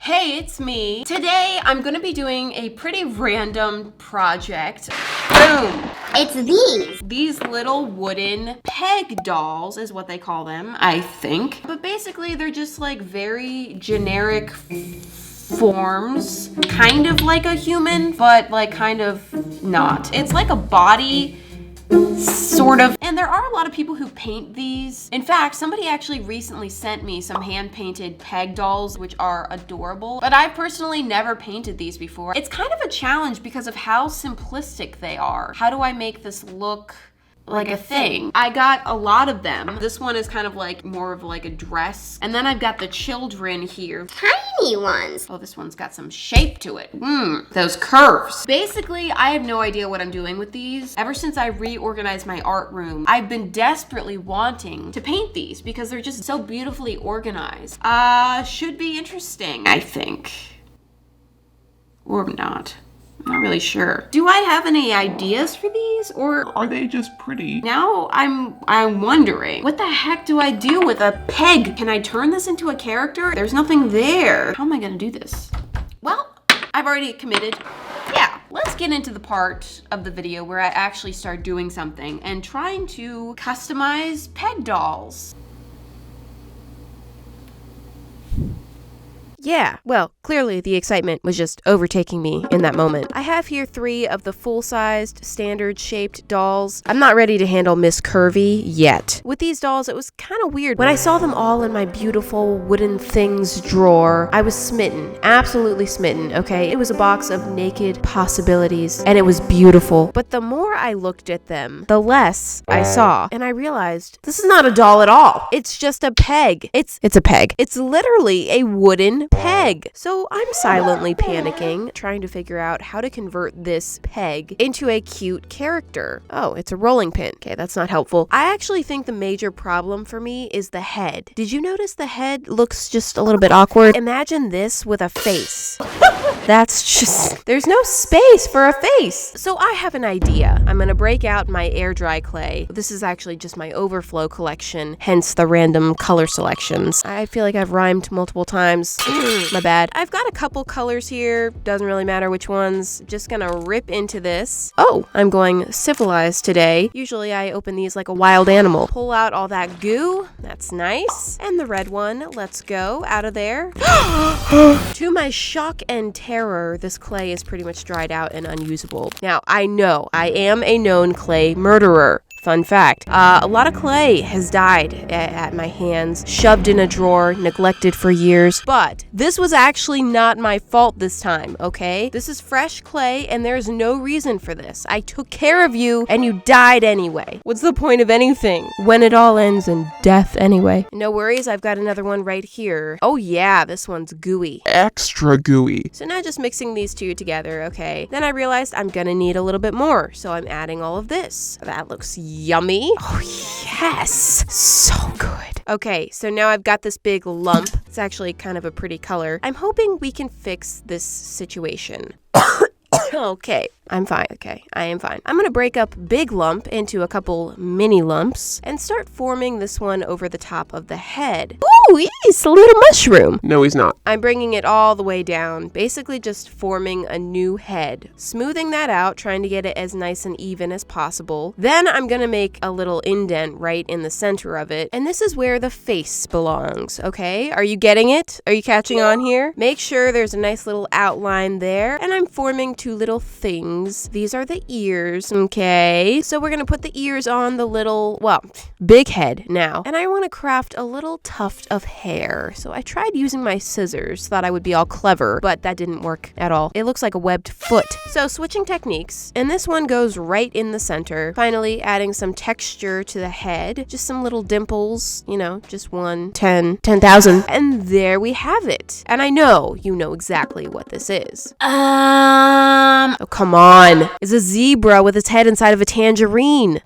Hey, it's me. Today, I'm gonna be doing a pretty random project. Boom! It's these. These little wooden peg dolls is what they call them, I think. But basically, they're just like very generic forms. Kind of like a human, but like kind of not. It's like a body, sort of. And there are a lot of people who paint these. In fact, somebody actually recently sent me some hand-painted peg dolls, which are adorable. But I've personally never painted these before. It's kind of a challenge because of how simplistic they are. How do I make this look like a thing? I got a lot of them. This one is kind of like more of like a dress. And then I've got the children here. Tiny ones. Oh, this one's got some shape to it. Those curves. Basically, I have no idea what I'm doing with these. Ever since I reorganized my art room, I've been desperately wanting to paint these because they're just so beautifully organized. Should be interesting, I think. Or not. I'm not really sure. Do I have any ideas for these, or are they just pretty? Now I'm wondering, what the heck do I do with a peg? Can I turn this into a character? There's nothing there. How am I gonna do this? Well, I've already committed. Yeah, let's get into the part of the video where I actually start doing something and trying to customize peg dolls. Yeah, well, clearly the excitement was just overtaking me in that moment. I have here 3 of the full-sized, standard-shaped dolls. I'm not ready to handle Miss Curvy yet. With these dolls, it was kind of weird. When I saw them all in my beautiful wooden things drawer, I was smitten, absolutely smitten, okay? It was a box of naked possibilities, and it was beautiful. But the more I looked at them, the less I saw, and I realized this is not a doll at all. It's just a peg. It's a peg. It's literally a wooden peg. So I'm silently panicking, trying to figure out how to convert this peg into a cute character. Oh, it's a rolling pin. Okay, that's not helpful. I actually think the major problem for me is the head. Did you notice the head looks just a little bit awkward? Imagine this with a face. That's just, there's no space for a face. So I have an idea. I'm gonna break out my air dry clay. This is actually just my overflow collection, hence the random color selections. I feel like I've rhymed multiple times. My bad. I've got a couple colors here. Doesn't really matter which ones. Just gonna rip into this. Oh, I'm going civilized today. Usually I open these like a wild animal. Pull out all that goo. That's nice. And the red one, let's go out of there. To my shock and terror, this clay is pretty much dried out and unusable. Now, I know I am a known clay murderer. Fun fact, a lot of clay has died at my hands, shoved in a drawer, neglected for years, but this was actually not my fault this time, okay? This is fresh clay and there's no reason for this. I took care of you and you died anyway. What's the point of anything when it all ends in death anyway? No worries, I've got another one right here. Oh yeah, this one's gooey. Extra gooey. So now just mixing these two together, okay? Then I realized I'm gonna need a little bit more, so I'm adding all of this. That looks yummy. Oh yes, so good. Okay, so now I've got this big lump. It's actually kind of a pretty color. I'm hoping we can fix this situation. Okay, I'm fine. Okay, I am fine. I'm gonna break up big lump into a couple mini lumps and start forming this one over the top of the head. Ooh, he's a little mushroom. No, he's not. I'm bringing it all the way down, basically just forming a new head. Smoothing that out, trying to get it as nice and even as possible. Then I'm gonna make a little indent right in the center of it, and this is where the face belongs, okay? Are you getting it? Are you catching on here? Make sure there's a nice little outline there, and I'm forming 2 little things. These are the ears, okay? So we're gonna put the ears on the little, well, big head now. And I wanna craft a little tuft of hair. So I tried using my scissors, thought I would be all clever, but that didn't work at all. It looks like a webbed foot. So switching techniques, and this one goes right in the center. Finally, adding some texture to the head, just some little dimples, you know, just 1, 10, 10,000. And there we have it. And I know you know exactly what this is. Oh, come on. It's a zebra with its head inside of a tangerine.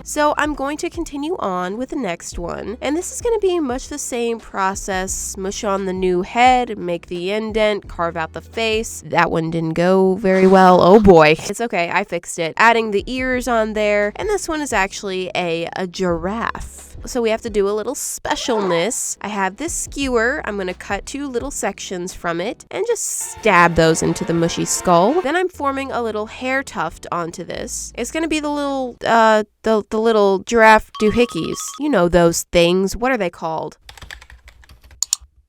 So I'm going to continue on with the next one. And this is going to be much the same process. Smush on the new head, make the indent, carve out the face. That one didn't go very well. Oh boy. It's okay, I fixed it. Adding the ears on there. And this one is actually a giraffe. So we have to do a little specialness. I have this skewer. I'm going to cut 2 little sections from it and just stab those into the mushy skull. Then I'm forming a little hair tuft onto this. It's going to be the little, the little giraffe doohickeys. You know those things. What are they called?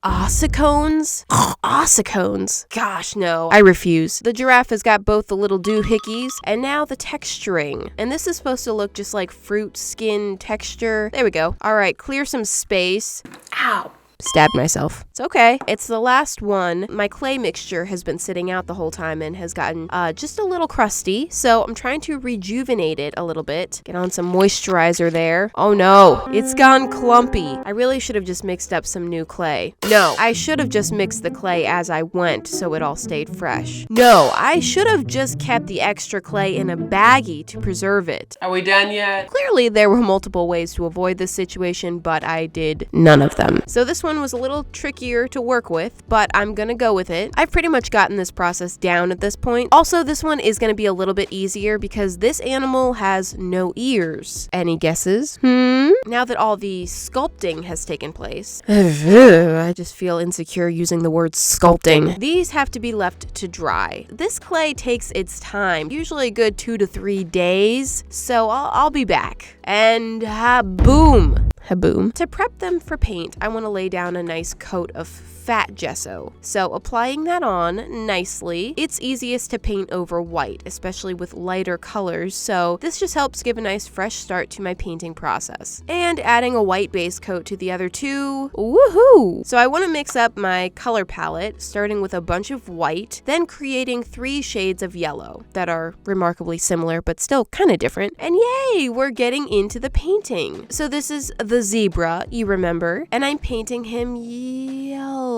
Ossicones? Ossicones. Gosh, no. I refuse. The giraffe has got both the little doohickeys and now the texturing. And this is supposed to look just like fruit skin texture. There we go. All right, clear some space. Ow. Stabbed myself. It's okay. It's the last one. My clay mixture has been sitting out the whole time and has gotten just a little crusty. So I'm trying to rejuvenate it a little bit. Get on some moisturizer there. Oh no, it's gone clumpy. I really should have just mixed up some new clay. No, I should have just mixed the clay as I went so it all stayed fresh. No, I should have just kept the extra clay in a baggie to preserve it. Are we done yet? Clearly there were multiple ways to avoid this situation, but I did none of them. So this one was a little trickier to work with, but I'm gonna go with it. I've pretty much gotten this process down at this point. Also, this one is gonna be a little bit easier because this animal has no ears. Any guesses? Now that all the sculpting has taken place, I just feel insecure using the word sculpting. These have to be left to dry. This clay takes its time, usually a good 2 to 3 days, so I'll be back. And boom. Haboom. To prep them for paint, I want to lay down a nice coat of fat gesso. So applying that on nicely, it's easiest to paint over white, especially with lighter colors. So this just helps give a nice fresh start to my painting process. And adding a white base coat to the other 2, woohoo! So I want to mix up my color palette, starting with a bunch of white, then creating 3 shades of yellow that are remarkably similar, but still kind of different. And yay, we're getting into the painting. So this is the zebra, you remember, and I'm painting him yellow.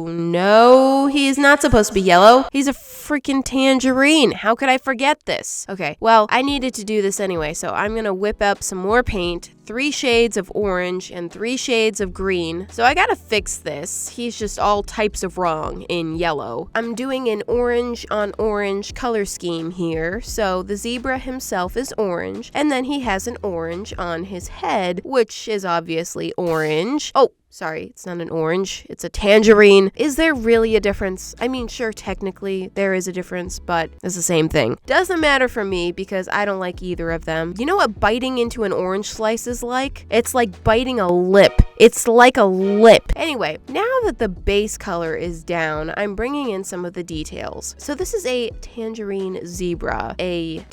No, he's not supposed to be yellow. He's a freaking tangerine. How could I forget this? Okay, well, I needed to do this anyway, so I'm gonna whip up some more paint, 3 shades of orange and 3 shades of green. So I gotta fix this. He's just all types of wrong in yellow. I'm doing an orange on orange color scheme here. So the zebra himself is orange, and then he has an orange on his head, which is obviously orange. Oh, sorry, it's not an orange, it's a tangerine. Is there really a difference? I mean, sure, technically there is a difference, but it's the same thing. Doesn't matter for me because I don't like either of them. You know what biting into an orange slice is like? It's like biting a lip. It's like a lip. Anyway, now that the base color is down, I'm bringing in some of the details. So this is a tangerine zebra, a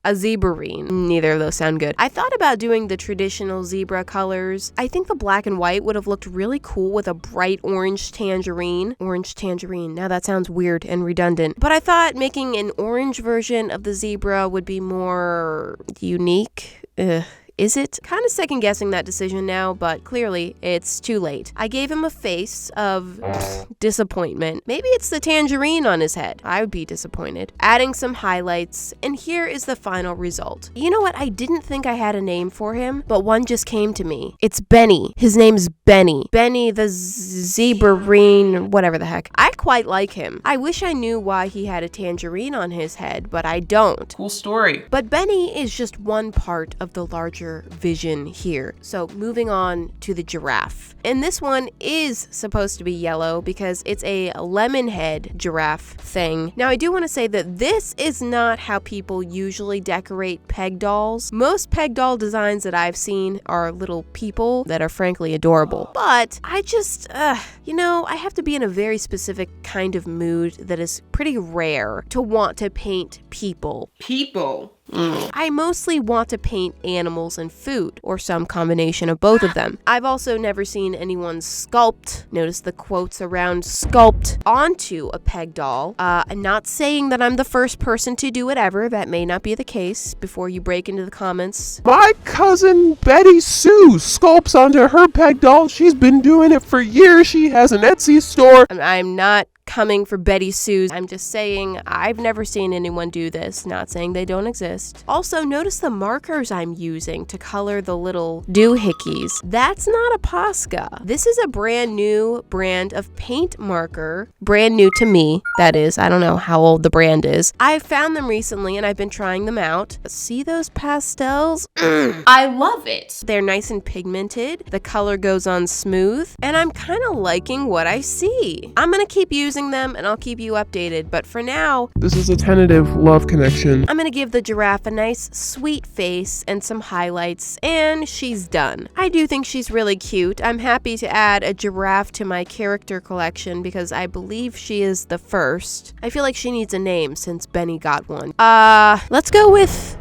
zebrine. Neither of those sound good. I thought about doing the traditional zebra colors. I think the black and white would have looked really cool with a bright orange tangerine. Orange tangerine. Now that sounds weird and redundant. But I thought making an orange version of the zebra would be more unique. Is it? Kind of second guessing that decision now, but clearly it's too late. I gave him a face of disappointment. Maybe it's the tangerine on his head. I would be disappointed. Adding some highlights, and here is the final result. You know what? I didn't think I had a name for him, but one just came to me. It's Benny. His name's Benny. Benny the zebrine, whatever the heck. I quite like him. I wish I knew why he had a tangerine on his head, but I don't. Cool story. But Benny is just one part of the larger vision here. So moving on to the giraffe. And this one is supposed to be yellow because it's a lemon head giraffe thing. Now I do want to say that this is not how people usually decorate peg dolls. Most peg doll designs that I've seen are little people that are frankly adorable. But I just, I have to be in a very specific kind of mood that is pretty rare to want to paint people. I mostly want to paint animals and food, or some combination of both of them. I've also never seen anyone sculpt, notice the quotes around sculpt, onto a peg doll. I'm not saying that I'm the first person to do it ever. That may not be the case before you break into the comments. My cousin Betty Sue sculpts onto her peg doll. She's been doing it for years. She has an Etsy store. I'm not coming for Betty Sue's. I'm just saying I've never seen anyone do this, not saying they don't exist. Also, notice the markers I'm using to color the little doohickeys. That's not a Posca. This is a brand new brand of paint marker. Brand new to me, that is. I don't know how old the brand is. I found them recently and I've been trying them out. See those pastels? I love it. They're nice and pigmented. The color goes on smooth, and I'm kind of liking what I see. I'm gonna keep using them and I'll keep you updated, but for now, This is a tentative love connection. I'm gonna give the giraffe a nice sweet face and some highlights, and she's done. I do think she's really cute. I'm happy to add a giraffe to my character collection because I believe she is the first. I feel like she needs a name since Benny got one. Let's go with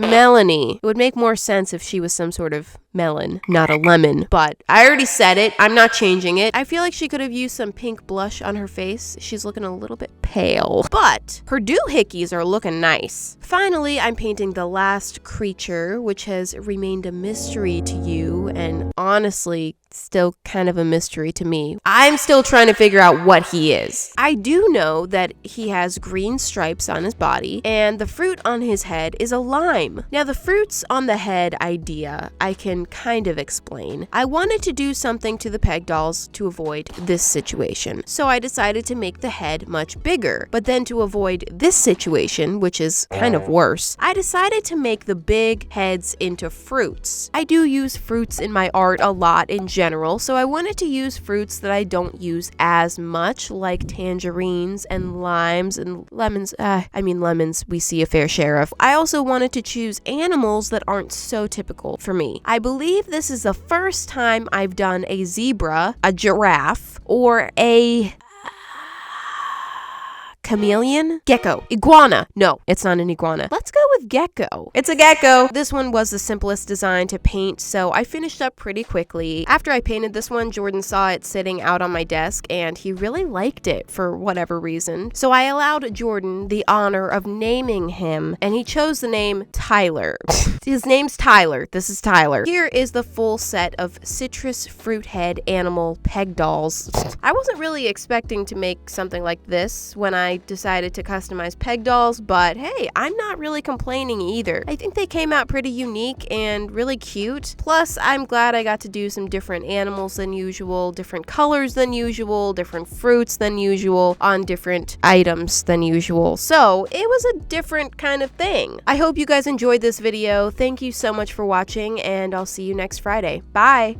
Melanie. It would make more sense if she was some sort of melon, not a lemon. But I already said it. I'm not changing it. I feel like she could have used some pink blush on her face. She's looking a little bit pale. But her doohickeys are looking nice. Finally, I'm painting the last creature, which has remained a mystery to you, and honestly, still kind of a mystery to me. I'm still trying to figure out what he is. I do know that he has green stripes on his body, and the fruit on his head is a lime. Now, the fruits on the head idea, I can kind of explain. I wanted to do something to the peg dolls to avoid this situation, so I decided to make the head much bigger. But then to avoid this situation, which is kind of worse, I decided to make the big heads into fruits. I do use fruits in my art a lot in general, so I wanted to use fruits that I don't use as much, like tangerines and limes and lemons. Lemons we see a fair share of. I also wanted to choose animals that aren't so typical for me. I believe this is the first time I've done a zebra, a giraffe, or a chameleon? Gecko. Iguana. No, it's not an iguana. Let's go with gecko. It's a gecko. This one was the simplest design to paint, so I finished up pretty quickly. After I painted this one, Jordan saw it sitting out on my desk, and he really liked it for whatever reason. So I allowed Jordan the honor of naming him, and he chose the name Tyler. His name's Tyler. This is Tyler. Here is the full set of citrus fruit head animal peg dolls. I wasn't really expecting to make something like this when I decided to customize peg dolls, but hey, I'm not really complaining either. I think they came out pretty unique and really cute. Plus, I'm glad I got to do some different animals than usual, different colors than usual, different fruits than usual, on different items than usual. So it was a different kind of thing. I hope you guys enjoyed this video. Thank you so much for watching, and I'll see you next Friday. Bye!